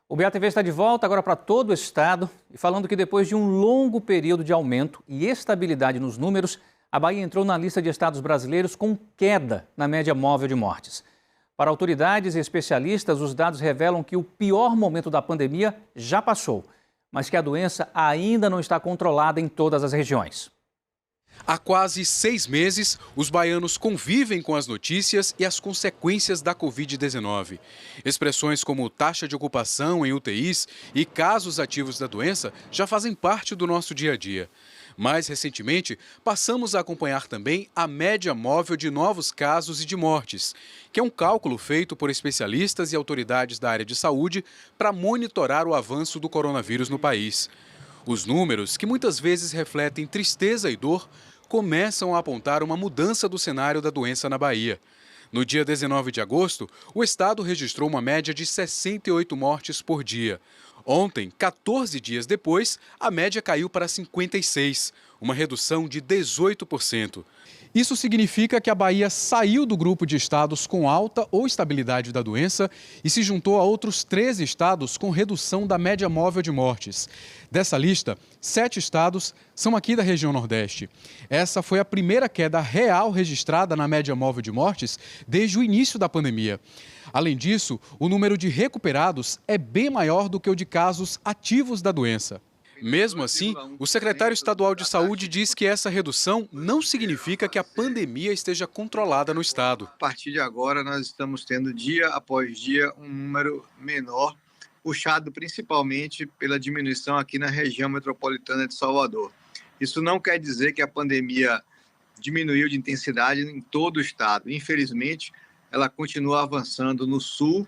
O BATV está de volta agora para todo o estado e falando que depois de um longo período de aumento e estabilidade nos números, a Bahia entrou na lista de estados brasileiros com queda na média móvel de mortes. Para autoridades e especialistas, os dados revelam que o pior momento da pandemia já passou, mas que a doença ainda não está controlada em todas as regiões. Há quase 6 meses, os baianos convivem com as notícias e as consequências da Covid-19. Expressões como taxa de ocupação em UTIs e casos ativos da doença já fazem parte do nosso dia a dia. Mais recentemente, passamos a acompanhar também a média móvel de novos casos e de mortes, que é um cálculo feito por especialistas e autoridades da área de saúde para monitorar o avanço do coronavírus no país. Os números, que muitas vezes refletem tristeza e dor, começam a apontar uma mudança do cenário da doença na Bahia. No dia 19 de agosto, o estado registrou uma média de 68 mortes por dia. Ontem, 14 dias depois, a média caiu para 56, uma redução de 18%. Isso significa que a Bahia saiu do grupo de estados com alta ou estabilidade da doença e se juntou a outros 13 estados com redução da média móvel de mortes. Dessa lista, 7 estados são aqui da região Nordeste. Essa foi a primeira queda real registrada na média móvel de mortes desde o início da pandemia. Além disso, o número de recuperados é bem maior do que o de casos ativos da doença. Mesmo assim, o secretário estadual de saúde diz que essa redução não significa que a pandemia esteja controlada no estado. A partir de agora, nós estamos tendo dia após dia um número menor, puxado principalmente pela diminuição aqui na região metropolitana de Salvador. Isso não quer dizer que a pandemia diminuiu de intensidade em todo o estado. Infelizmente, ela continua avançando no sul,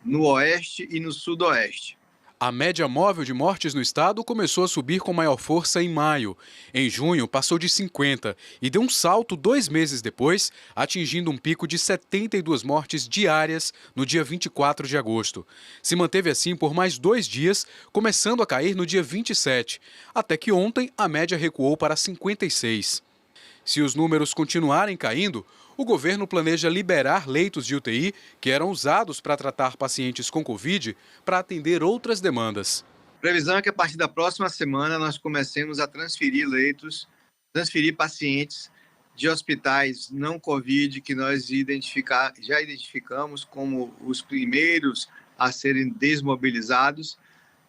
no oeste e no sudoeste. A média móvel de mortes no estado começou a subir com maior força em maio. Em junho, passou de 50 e deu um salto 2 meses depois, atingindo um pico de 72 mortes diárias no dia 24 de agosto. Se manteve assim por mais 2 dias, começando a cair no dia 27, até que ontem a média recuou para 56. Se os números continuarem caindo, o governo planeja liberar leitos de UTI que eram usados para tratar pacientes com Covid para atender outras demandas. A previsão é que a partir da próxima semana nós comecemos a transferir pacientes de hospitais não Covid que nós já identificamos como os primeiros a serem desmobilizados,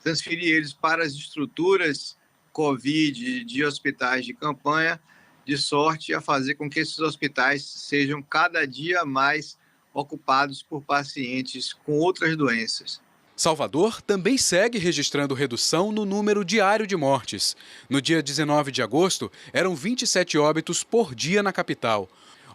transferir eles para as estruturas Covid de hospitais de campanha, de sorte a fazer com que esses hospitais sejam cada dia mais ocupados por pacientes com outras doenças. Salvador também segue registrando redução no número diário de mortes. No dia 19 de agosto, eram 27 óbitos por dia na capital.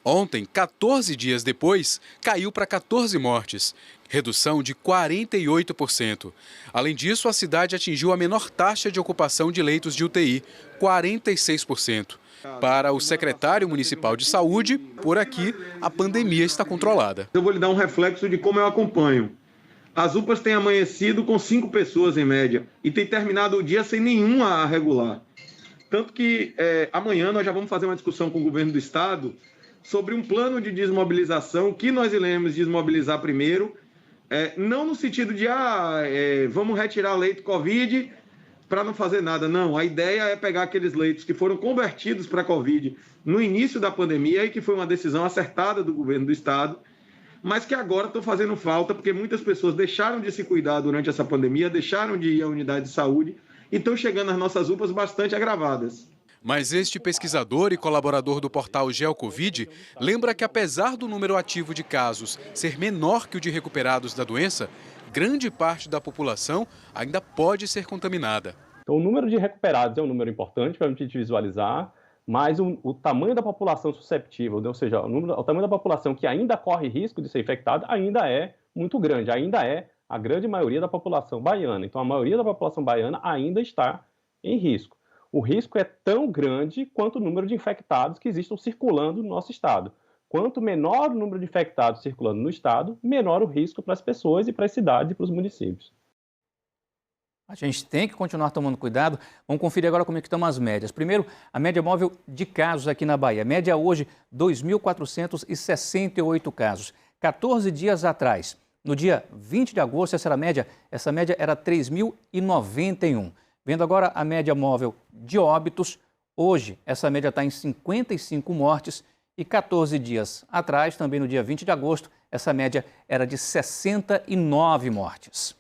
Ontem, 14 dias depois, caiu para 14 mortes, redução de 48%. Além disso, a cidade atingiu a menor taxa de ocupação de leitos de UTI, 46%. Para o secretário municipal de saúde, por aqui, a pandemia está controlada. Eu vou lhe dar um reflexo de como eu acompanho. As UPAs têm amanhecido com 5 pessoas em média e tem terminado o dia sem nenhuma a regular. Tanto que amanhã nós já vamos fazer uma discussão com o governo do estado sobre um plano de desmobilização que nós iremos desmobilizar primeiro, não no sentido de vamos retirar leito Covid para não fazer nada. Não, a ideia é pegar aqueles leitos que foram convertidos para Covid no início da pandemia e que foi uma decisão acertada do governo do estado, mas que agora estão fazendo falta porque muitas pessoas deixaram de se cuidar durante essa pandemia, deixaram de ir à unidade de saúde e estão chegando às nossas UPAs bastante agravadas. Mas este pesquisador e colaborador do portal GeoCovid lembra que, apesar do número ativo de casos ser menor que o de recuperados da doença, grande parte da população ainda pode ser contaminada. Então, o número de recuperados é um número importante para a gente visualizar, mas o tamanho da população susceptível, ou seja, o tamanho da população que ainda corre risco de ser infectada, ainda é muito grande, ainda é a grande maioria da população baiana. Então, a maioria da população baiana ainda está em risco. O risco é tão grande quanto o número de infectados que existam circulando no nosso estado. Quanto menor o número de infectados circulando no estado, menor o risco para as pessoas e para as cidades e para os municípios. A gente tem que continuar tomando cuidado. Vamos conferir agora como é que estão as médias. Primeiro, a média móvel de casos aqui na Bahia. Média hoje, 2.468 casos. 14 dias atrás, No dia 20 de agosto, essa média era 3.091. Vendo agora a média móvel de óbitos, hoje essa média está em 55 mortes e 14 dias atrás, também no dia 20 de agosto, essa média era de 69 mortes.